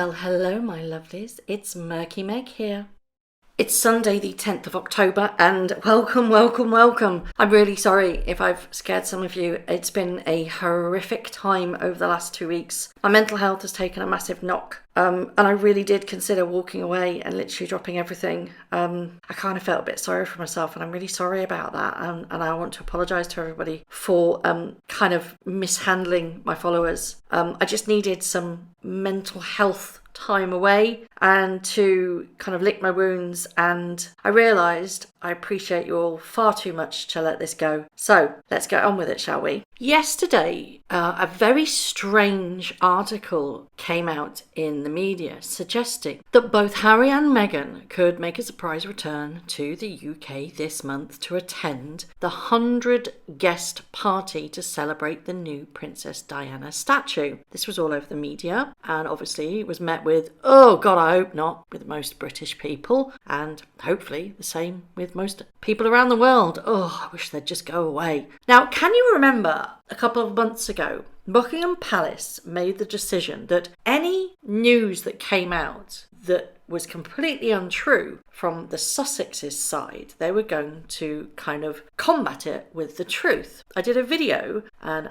Well, hello my lovelies, it's Murky Meg here. It's Sunday the 10th of October and welcome. I'm really sorry if I've scared some of you. It's been a horrific time over the last 2 weeks. My mental health has taken a massive knock and I really did consider walking away and literally dropping everything. I kind of felt a bit sorry for myself and I'm really sorry about that, and I want to apologise to everybody for kind of mishandling my followers. I just needed some mental health time away and to kind of lick my wounds, and I realised I appreciate you all far too much to let this go. So let's get on with it, shall we? Yesterday, a very strange article came out in the media suggesting that both Harry and Meghan could make a surprise return to the UK this month to attend the 100-guest party to celebrate the new Princess Diana statue. This was all over the media and obviously it was met with, oh God, I hope not, with most British people, and hopefully the same with most people around the world. Oh, I wish they'd just go away. Now, can you remember a couple of months ago, Buckingham Palace made the decision that any news that came out that was completely untrue from the Sussex's side, they were going to kind of combat it with the truth. I did a video and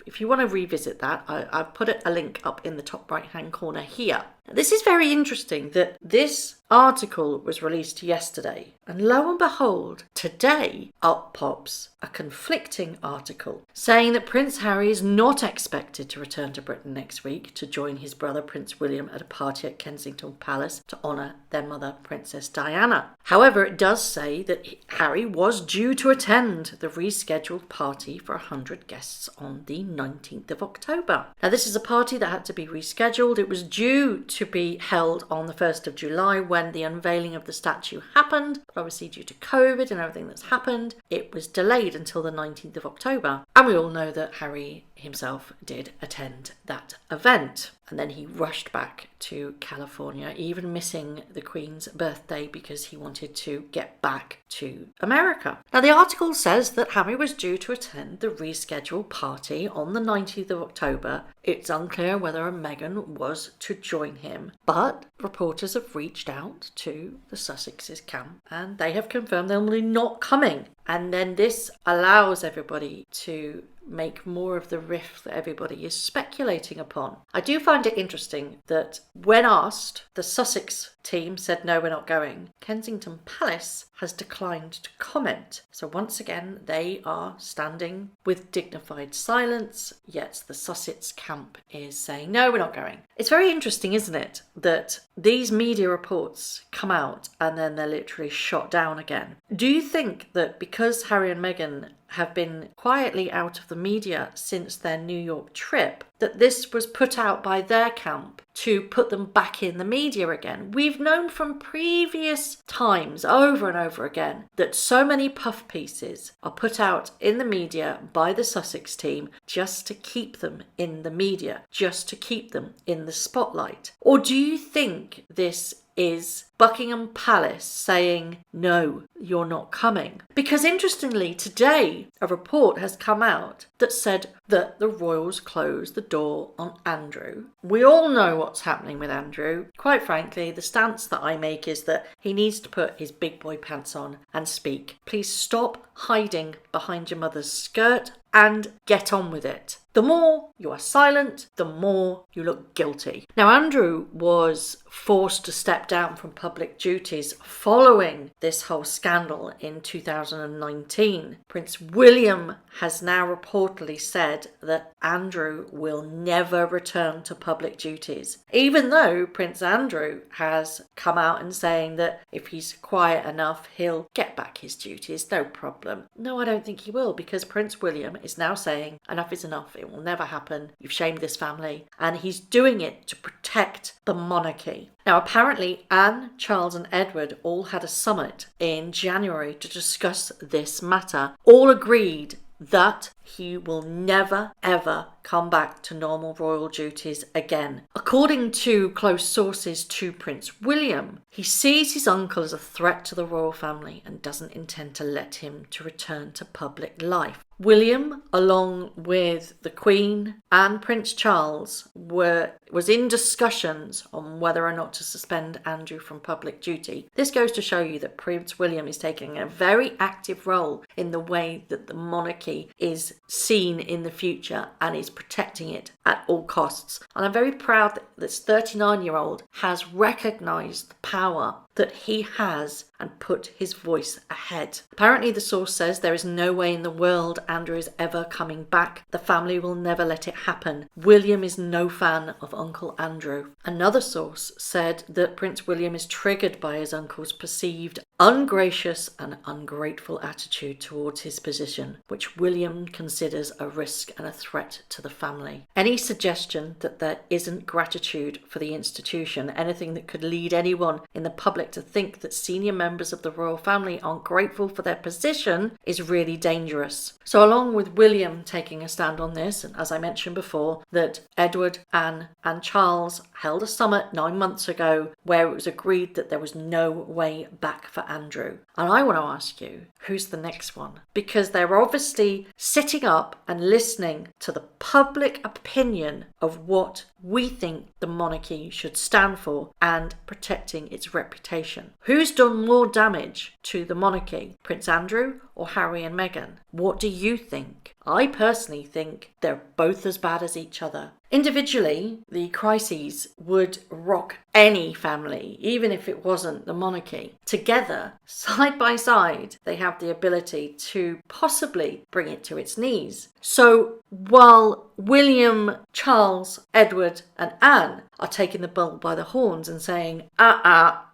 if you want to revisit that, I've put a link up in the top right hand corner here. This is very interesting that this article was released yesterday, and lo and behold, today up pops a conflicting article saying that Prince Harry is not expected to return to Britain next week to join his brother Prince William at a party at Kensington Palace to honour their mother Princess Diana. However, it does say that Harry was due to attend the rescheduled party for 100 guests on the 19th of October. Now, this is a party that had to be rescheduled. It was due to be held on the 1st of July when the unveiling of the statue happened, but obviously due to COVID and everything that's happened, it was delayed until the 19th of October. And we all know that Harry himself did attend that event. And then he rushed back to California, even missing the Queen's birthday because he wanted to get back to America. Now, the article says that Harry was due to attend the rescheduled party on the 19th of October. It's unclear whether Meghan was to join him, but reporters have reached out to the Sussex's camp and they have confirmed they'll be not coming. And then this allows everybody to make more of the riff that everybody is speculating upon. I do find it interesting that when asked, the Sussex team said no, we're not going. Kensington Palace has declined to comment. So once again, they are standing with dignified silence, yet the Sussex camp is saying no, we're not going. It's very interesting, isn't it, that these media reports come out and then they're literally shot down again. Do you think that because Harry and Meghan have been quietly out of the media since their New York trip, that this was put out by their camp to put them back in the media again? We've known from previous times over and over again that so many puff pieces are put out in the media by the Sussex team just to keep them in the media, just to keep them in the spotlight. Or do you think this is Buckingham Palace saying, no, you're not coming? Because interestingly, today a report has come out that said that the royals closed the door on Andrew. We all know what's happening with Andrew. Quite frankly, the stance that I make is that he needs to put his big boy pants on and speak. Please stop hiding behind your mother's skirt and get on with it. The more you are silent, the more you look guilty. Now, Andrew was forced to step down from public duties following this whole scandal in 2019. Prince William has now reportedly said that Andrew will never return to public duties, even though Prince Andrew has come out and saying that if he's quiet enough, he'll get back his duties, no problem. No, I don't think he will, because Prince William is now saying enough is enough. It will never happen. You've shamed this family. And he's doing it to protect the monarchy. Now, apparently, Anne, Charles and Edward all had a summit in January to discuss this matter. All agreed that he will never, ever come back to normal royal duties again. According to close sources to Prince William, he sees his uncle as a threat to the royal family and doesn't intend to let him to return to public life. William, along with the Queen and Prince Charles, was in discussions on whether or not to suspend Andrew from public duty. This goes to show you that Prince William is taking a very active role in the way that the monarchy is seen in the future and is protecting it at all costs. And I'm very proud that this 39-year-old has recognised the power that he has and put his voice ahead. Apparently, the source says there is no way in the world Andrew is ever coming back. The family will never let it happen. William is no fan of Uncle Andrew. Another source said that Prince William is triggered by his uncle's perceived ungracious and ungrateful attitude towards his position, which William considers a risk and a threat to the family. Any suggestion that there isn't gratitude for the institution, anything that could lead anyone in the public to think that senior members of the royal family aren't grateful for their position, is really dangerous. So along with William taking a stand on this, and as I mentioned before, that Edward, Anne and Charles held a summit 9 months ago where it was agreed that there was no way back for Andrew. And I want to ask you, who's the next one? Because they're obviously sitting up and listening to the public opinion of what we think the monarchy should stand for and protecting its reputation. Who's done more damage to the monarchy, Prince Andrew or Harry and Meghan? What do you think? I personally think they're both as bad as each other. Individually, the crises would rock any family, even if it wasn't the monarchy. Together, side by side, they have the ability to possibly bring it to its knees. So while William, Charles, Edward and Anne are taking the bull by the horns and saying,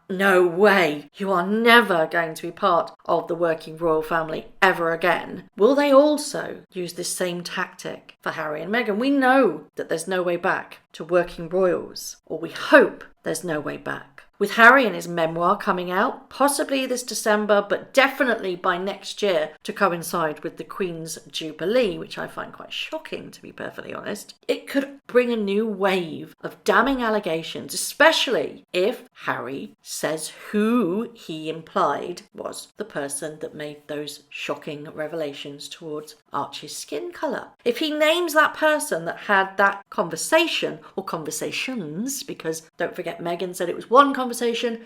no way, you are never going to be part of the working royal family ever again, will they also use this same tactic for Harry and Meghan? We know that there's no way back to working royals, or we hope there's no way back. With Harry and his memoir coming out, possibly this December, but definitely by next year to coincide with the Queen's Jubilee, which I find quite shocking, to be perfectly honest, it could bring a new wave of damning allegations, especially if Harry says who he implied was the person that made those shocking revelations towards Archie's skin colour. If he names that person that had that conversation, or conversations, because don't forget Meghan said it was one conversation,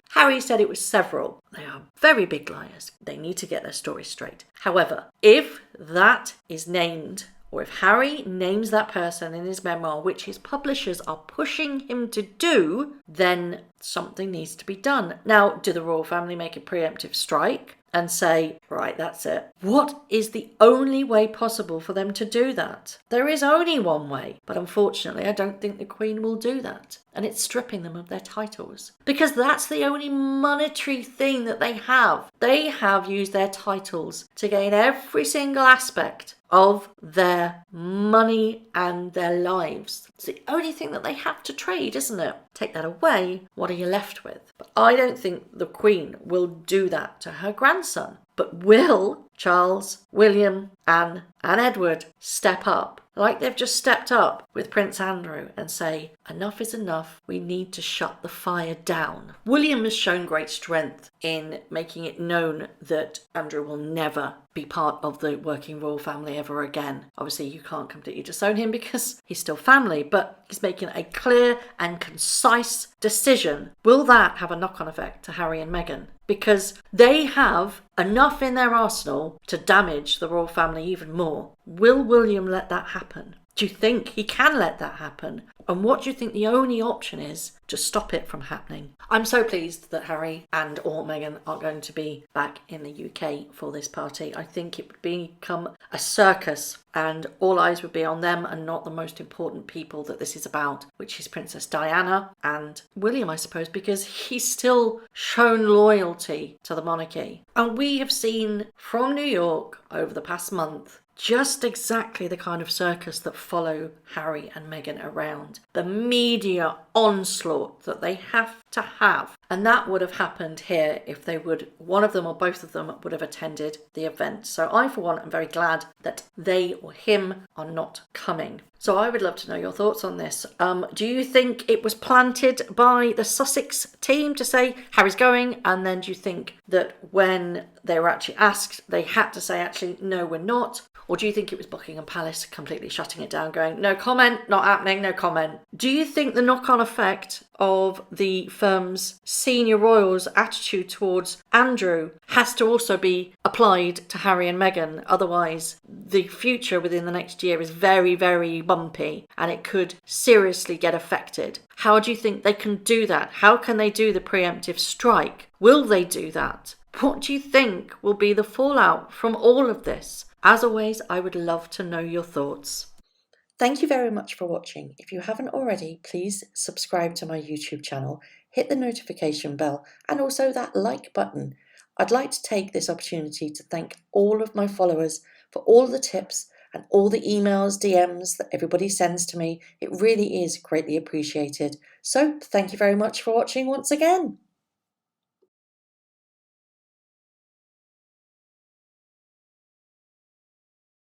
Harry said it was several. They are very big liars. They need to get their story straight. However, if that is named, or if Harry names that person in his memoir, which his publishers are pushing him to do, then something needs to be done. Now, do the royal family make a preemptive strike and say, right, that's it? What is the only way possible for them to do that? There is only one way, but unfortunately I don't think the Queen will do that. And it's stripping them of their titles. Because that's the only monetary thing that they have. They have used their titles to gain every single aspect of their money and their lives. It's the only thing that they have to trade, isn't it? Take that away, what are you left with? But I don't think the Queen will do that to her grandson. But will Charles, William, Anne and Edward step up, like they've just stepped up with Prince Andrew, and say, enough is enough, we need to shut the fire down? William has shown great strength in making it known that Andrew will never be part of the working royal family ever again. Obviously, you can't completely disown him because he's still family, but he's making a clear and concise decision. Will that have a knock-on effect to Harry and Meghan? Because they have enough in their arsenal to damage the royal family even more. Will William let that happen? Do you think he can let that happen? And what do you think the only option is to stop it from happening? I'm so pleased that Harry and or Meghan are going to be back in the UK for this party. I think it would become a circus and all eyes would be on them and not the most important people that this is about, which is Princess Diana and William, I suppose, because he's still shown loyalty to the monarchy. And we have seen from New York over the past month just exactly the kind of circus that follow Harry and Meghan around. The media onslaught that they have to have And that would have happened here if one of them or both of them would have attended the event. So I, for one, am very glad that they or him are not coming. So I would love to know your thoughts on this. Do you think it was planted by the Sussex team to say Harry's going? And then do you think that when they were actually asked, they had to say, actually, no, we're not? Or do you think it was Buckingham Palace completely shutting it down, going, no comment, not happening, no comment? Do you think the knock-on effect of the firm's senior royals' attitude towards Andrew has to also be applied to Harry and Meghan? Otherwise, the future within the next year is very, very bumpy and it could seriously get affected. How do you think they can do that? How can they do the preemptive strike? Will they do that? What do you think will be the fallout from all of this? As always, I would love to know your thoughts. Thank you very much for watching. If you haven't already, please subscribe to my YouTube channel, hit the notification bell, and also that like button. I'd like to take this opportunity to thank all of my followers for all the tips and all the emails, DMs that everybody sends to me. It really is greatly appreciated. So thank you very much for watching once again.